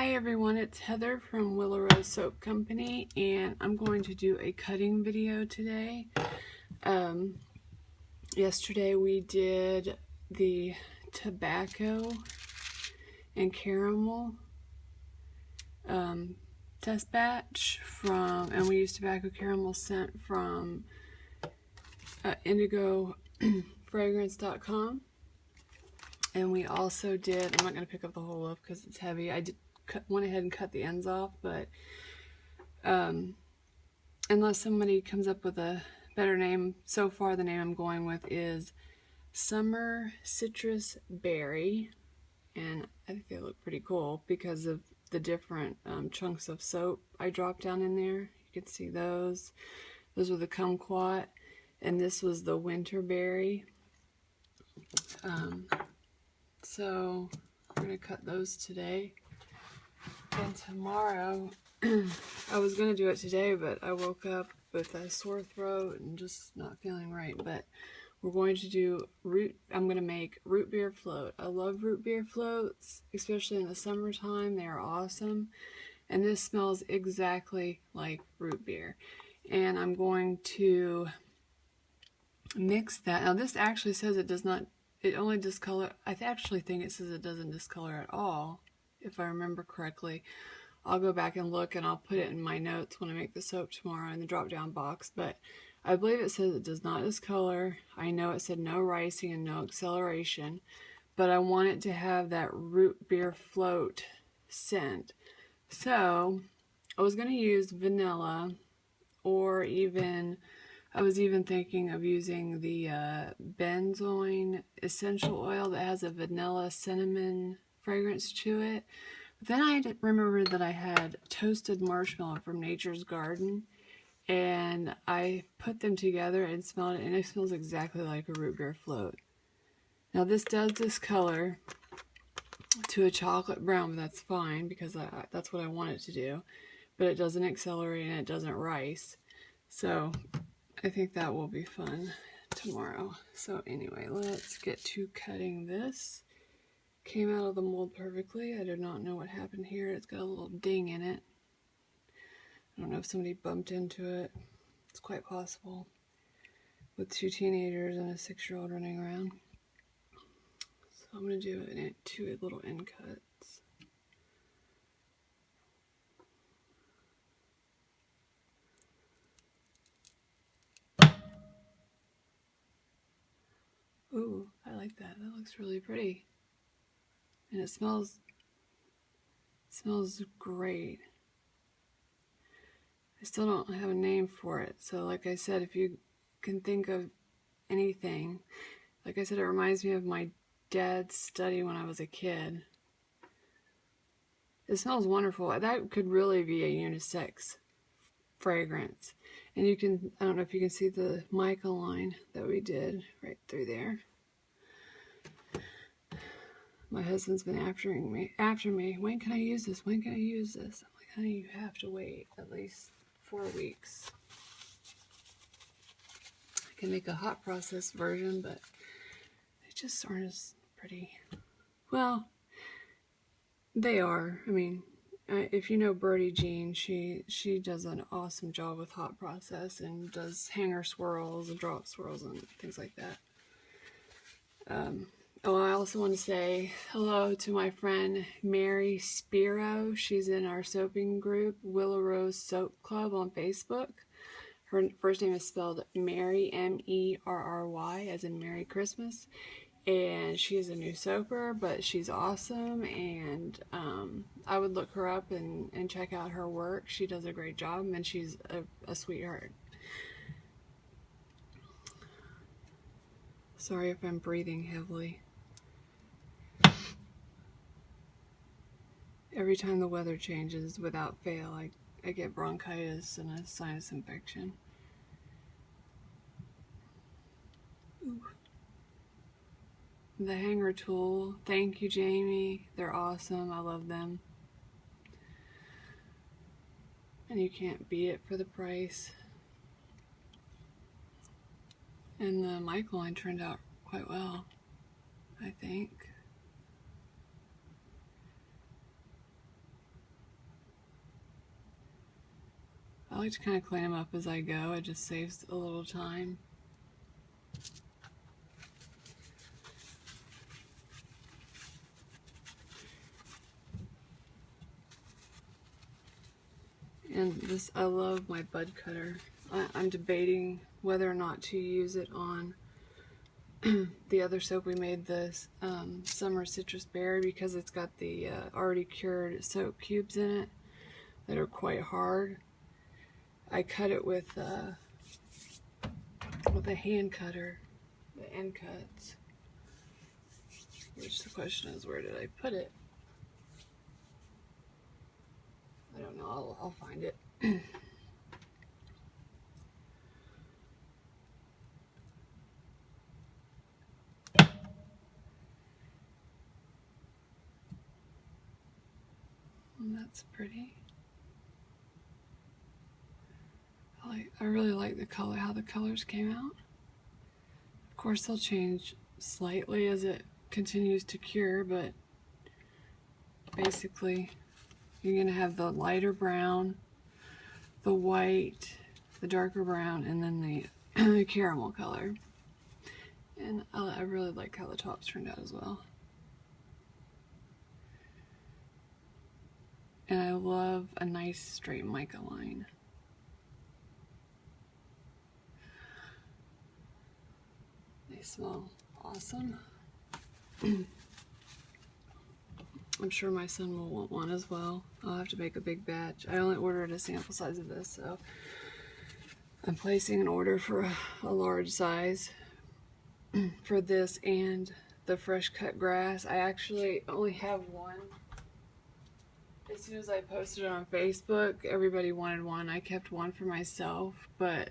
Hi everyone, it's Heather from Willow Rose Soap Company, and I'm going to do a cutting video today. Yesterday we did the tobacco and caramel test batch and we used tobacco caramel scent from indigofragrance.com. And we also did, I'm not going to pick up the whole loaf because it's heavy. I went ahead and cut the ends off, but unless somebody comes up with a better name, so far the name I'm going with is Summer Citrus Berry. And I think they look pretty cool because of the different chunks of soap I dropped down in there. You can see those. Those were the kumquat, and this was the winter berry. So I'm going to cut those today, and tomorrow, I was going to do it today, but I woke up with a sore throat and just not feeling right. But we're going to do I'm going to make root beer float. I love root beer floats, especially in the summertime. They are awesome, and this smells exactly like root beer. And I'm going to mix that. Now this actually says it does not, it only discolor. I actually think it says it doesn't discolor at all, if I remember correctly. I'll go back and look, and I'll put it in my notes when I make the soap tomorrow in the drop down box, but I believe it says it does not discolor. I know it said no ricing and no acceleration, but I want it to have that root beer float scent. So I was going to use vanilla, or even I was even thinking of using the benzoin essential oil that has a vanilla cinnamon fragrance to it. But then I remembered that I had toasted marshmallow from Nature's Garden, and I put them together and smelled it, and it smells exactly like a root beer float. Now this does discolor to a chocolate brown, but that's fine because that's what I want it to do. But it doesn't accelerate and it doesn't rice. So I think that will be fun tomorrow. So anyway, let's get to cutting this. Came out of the mold perfectly. I do not know what happened here. It's got a little ding in it. I don't know if somebody bumped into it. It's quite possible. With 2 teenagers and a 6-year-old running around. So I'm going to do 2 little end cuts. Ooh, I like that. That looks really pretty. And it smells great. I still don't have a name for it. So like I said, if you can think of anything, like I said, it reminds me of my dad's study when I was a kid. It smells wonderful. That could really be a unisex fragrance. And you can, I don't know if you can see the mica line that we did right through there. My husband's been after me. When can I use this? When can I use this? I'm like, honey, you have to wait at least 4 weeks. I can make a hot process version, but they just aren't as pretty. Well, they are. I mean, if you know Birdie Jean, she does an awesome job with hot process and does hanger swirls and drop swirls and things like that. Oh, I also want to say hello to my friend Mary Spiro. She's in our soaping group, Willow Rose Soap Club on Facebook. Her first name is spelled Mary, M-E-R-R-Y, as in Merry Christmas. And she is a new soaper, but she's awesome, and I would look her up and check out her work. She does a great job, and she's a sweetheart. Sorry if I'm breathing heavily. Every time the weather changes, without fail, I get bronchitis and a sinus infection. Ooh. The hanger tool, thank you, Jamie. They're awesome. I love them. And you can't beat it for the price. And the mica line turned out quite well, I think. I like to kind of clean them up as I go. It just saves a little time. And this, I love my bud cutter. I'm debating whether or not to use it on the other soap we made, this Summer Citrus Berry, because it's got the already cured soap cubes in it that are quite hard. I cut it with a hand cutter, the end cuts. Which the question is, where did I put it? I don't know. I'll find it. And that's pretty. I really like the color, how the colors came out. Of course, they'll change slightly as it continues to cure, but basically you're going to have the lighter brown, the white, the darker brown, and then the caramel color. And I really like how the tops turned out as well. And I love a nice straight mica line. They smell awesome. I'm sure my son will want one as well. I'll have to make a big batch. I only ordered a sample size of this, so I'm placing an order for a large size for this and the fresh cut grass. I actually only have one. As soon as I posted it on Facebook, everybody wanted one. I kept one for myself, but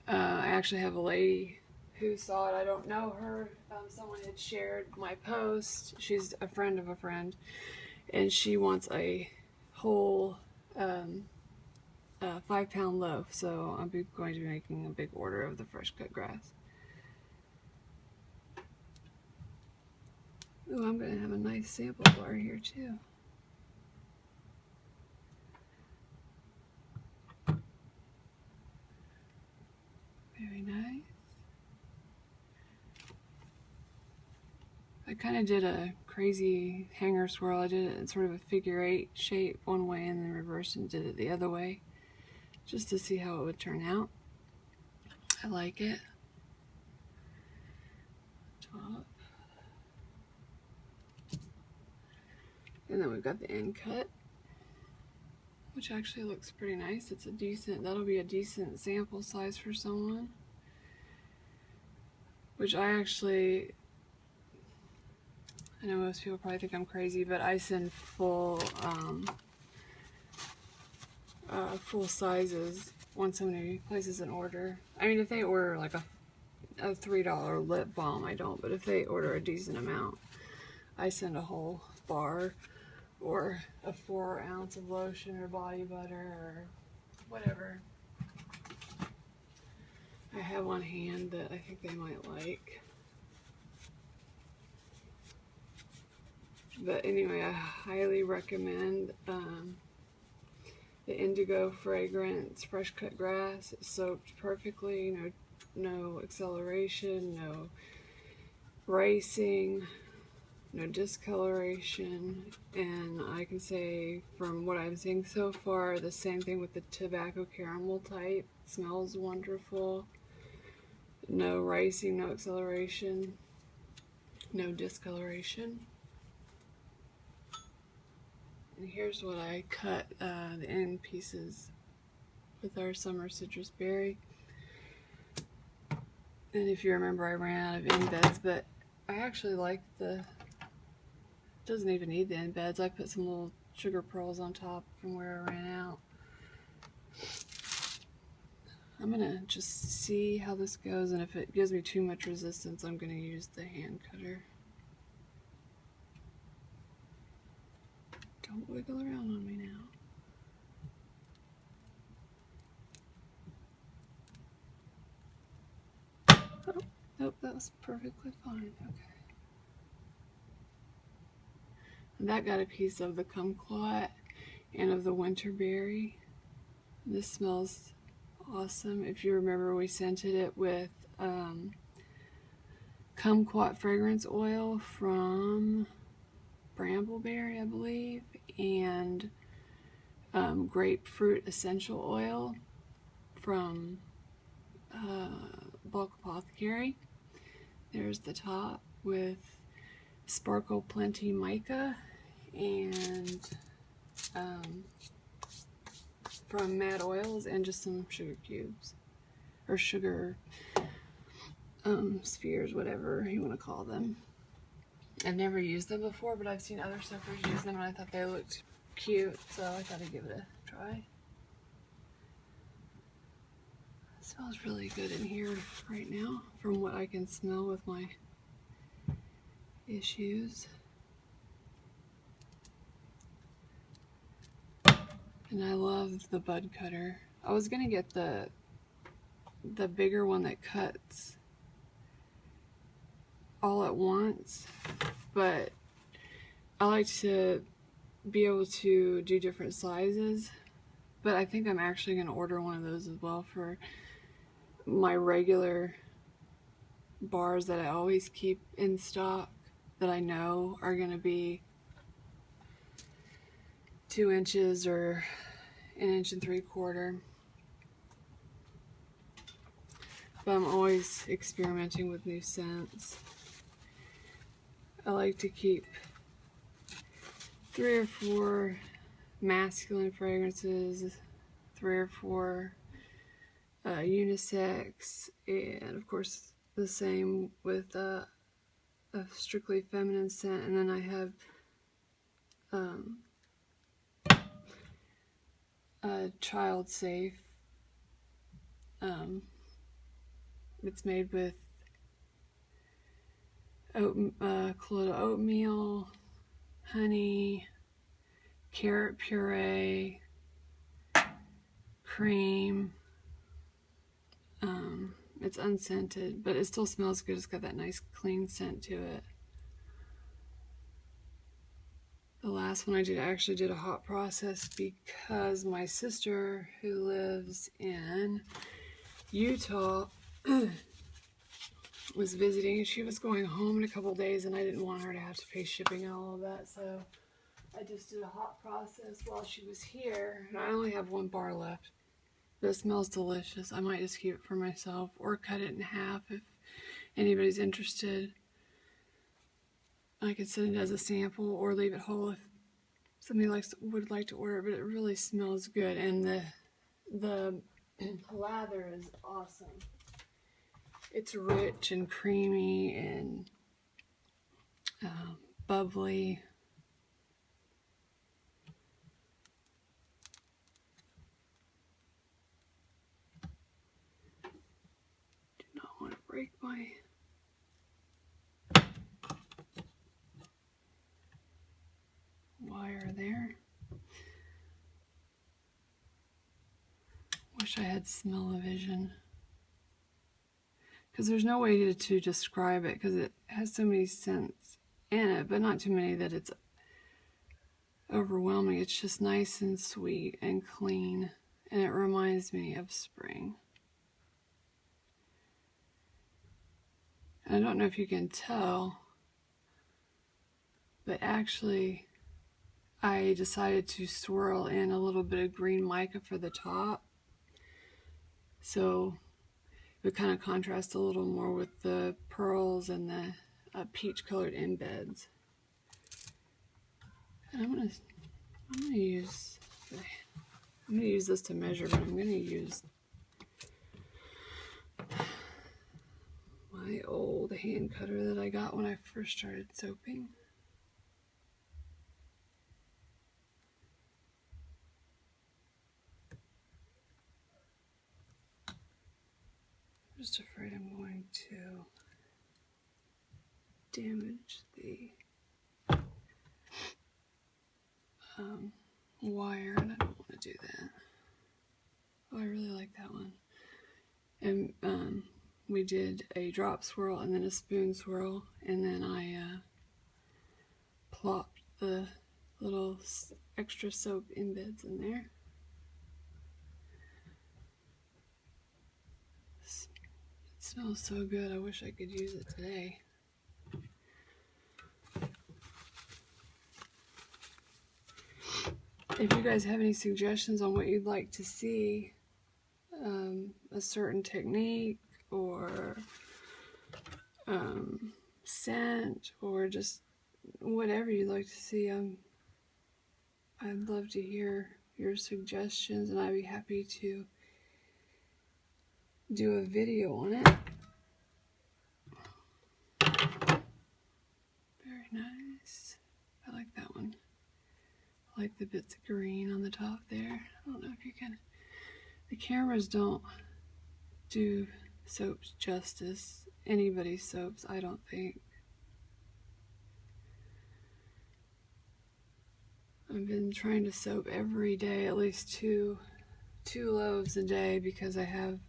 I actually have a lady who saw it. I don't know her. Someone had shared my post. She's a friend of a friend, and she wants a whole 5-pound loaf, so I'm going to be making a big order of the fresh cut grass. Ooh, I'm going to have a nice sample bar here too. Very nice. I kind of did a crazy hanger swirl. I did it in sort of a figure-8 shape one way and then reversed and did it the other way, just to see how it would turn out. I like it. Top. And then we've got the end cut, which actually looks pretty nice. It's a decent, that'll be a decent sample size for someone. Which I know most people probably think I'm crazy, but I send full sizes when somebody places an order. I mean, if they order like a $3 lip balm, I don't, but if they order a decent amount, I send a whole bar or a 4 ounce of lotion or body butter or whatever I have on hand that I think they might like. But anyway, I highly recommend the indigo fragrance fresh cut grass. It's soaked perfectly, no acceleration, no racing, no discoloration, and I can say from what I'm seeing so far, the same thing with the tobacco caramel type. It smells wonderful. No racing, no acceleration, no discoloration. And here's what I cut the end pieces with our Summer Citrus Berry. And if you remember, I ran out of end beds, but I actually like doesn't even need the end beds. I put some little sugar pearls on top from where I ran out. I'm gonna just see how this goes, and if it gives me too much resistance, I'm gonna use the hand cutter. Don't wiggle around on me now. Oh, nope, that was perfectly fine. Okay. And that got a piece of the kumquat and of the winter berry. This smells awesome. If you remember, we scented it with kumquat fragrance oil from Brambleberry, I believe, and grapefruit essential oil from Bulk Apothecary. There's the top with Sparkle Plenty Mica, and from Mad Oils, and just some sugar cubes, or sugar spheres, whatever you want to call them. I've never used them before, but I've seen other suffers use them, and I thought they looked cute, so I thought I'd give it a try. It smells really good in here right now, from what I can smell with my issues. And I love the bud cutter. I was gonna get the bigger one that cuts all at once, but I like to be able to do different sizes. But I think I'm actually gonna order one of those as well for my regular bars that I always keep in stock, that I know are gonna be 2 inches or 1 3/4 inches. But I'm always experimenting with new scents. I like to keep 3 or 4 masculine fragrances, 3 or 4 unisex, and of course the same with a strictly feminine scent. And then I have a child safe. It's made with Kalota oatmeal, honey, carrot puree, cream. It's unscented, but it still smells good. It's got that nice clean scent to it. The last one I did, I actually did a hot process because my sister, who lives in Utah, was visiting, and she was going home in a couple days, and I didn't want her to have to pay shipping and all of that, so I just did a hot process while she was here. And I only have 1 bar left, but it smells delicious. I might just keep it for myself or cut it in half if anybody's interested. I could send it as a sample or leave it whole if somebody would like to order it, but it really smells good, and the lather is awesome. It's rich and creamy and bubbly. Do not want to break my wire there. Wish I had smell-o-vision, because there's no way to describe it, because it has so many scents in it, but not too many that it's overwhelming. It's just nice and sweet and clean, and it reminds me of spring. And I don't know if you can tell, but actually I decided to swirl in a little bit of green mica for the top, so it would kind of contrast a little more with the pearls and the peach colored embeds. And I'm gonna use this to measure, but I'm gonna use my old hand cutter that I got when I first started soaping. I'm just afraid I'm going to damage the wire, and I don't want to do that. Oh, I really like that one. And we did a drop swirl and then a spoon swirl, and then I plopped the little extra soap embeds in there. Smells so good. I wish I could use it today. If you guys have any suggestions on what you'd like to see, a certain technique or scent or just whatever you'd like to see, I'd love to hear your suggestions, and I'd be happy to do a video on it. Very nice. I like that one. I like the bits of green on the top there. I don't know if you can... The cameras don't do soaps justice. Anybody's soaps, I don't think. I've been trying to soap every day, at least two loaves a day, because I have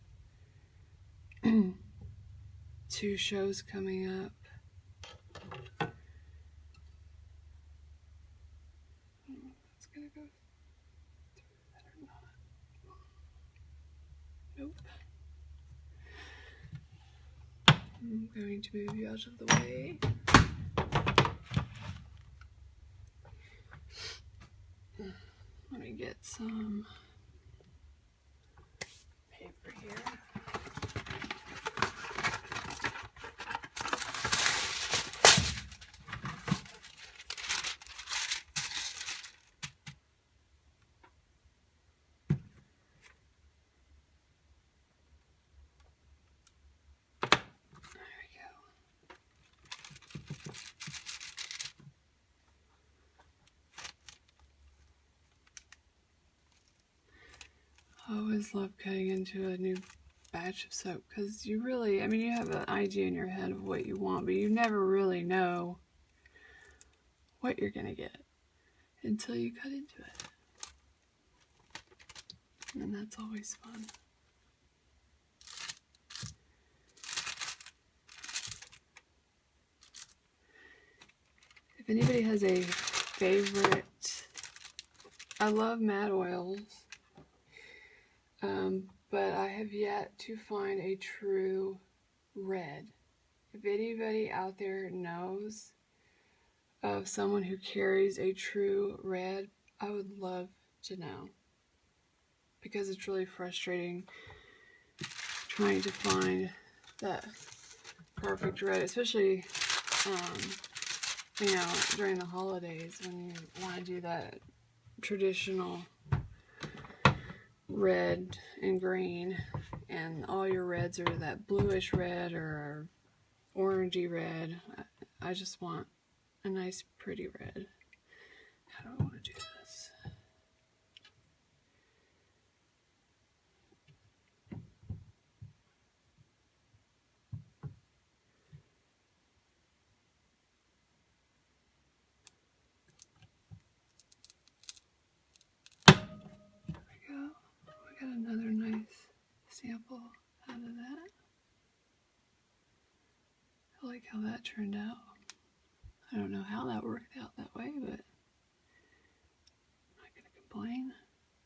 2 shows coming up. It's gonna go through that or not. Nope. I'm going to move you out of the way. Let me get some paper here. I always love cutting into a new batch of soap, because you really, I mean, you have an idea in your head of what you want, but you never really know what you're going to get until you cut into it. And that's always fun. If anybody has a favorite, I love matte oils. But I have yet to find a true red. If anybody out there knows of someone who carries a true red, I would love to know. Because it's really frustrating trying to find that perfect red, especially, you know, during the holidays when you want to do that traditional red and green, and all your reds are that bluish red or orangey red. I just want a nice pretty red. How do I want to do this? There we go. We got another nice sample out of that. I like how that turned out. I don't know how that worked out that way, but I'm not going to complain.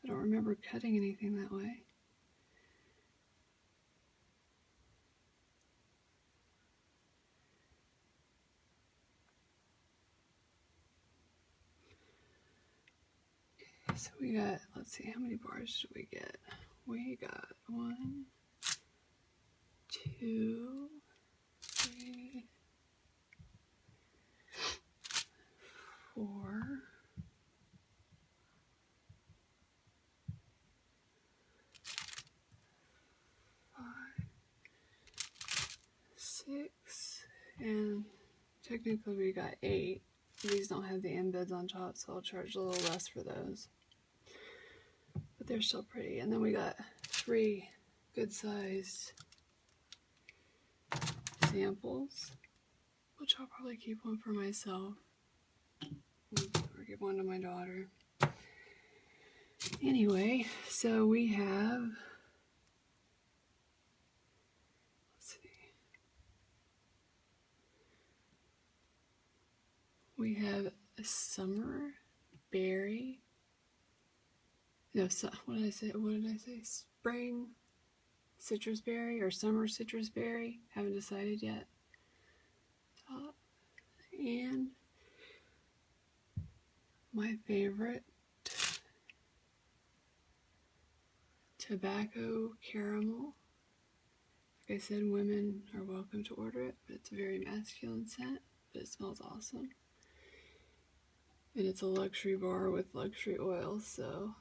I don't remember cutting anything that way. Okay, so we got, let's see, how many bars did we get? We got 1, 2, 3, 4, 5, 6, and technically we got 8. These don't have the embeds on top, so I'll charge a little less for those. But they're still pretty. And then we got 3 good-sized samples, which I'll probably keep one for myself or give one to my daughter. Anyway, so we have, let's see, we have a summer berry. No, what did I say? Spring citrus berry or summer citrus berry. Haven't decided yet. Top. And my favorite, tobacco caramel. Like I said, women are welcome to order it, but it's a very masculine scent, but it smells awesome. And it's a luxury bar with luxury oils, so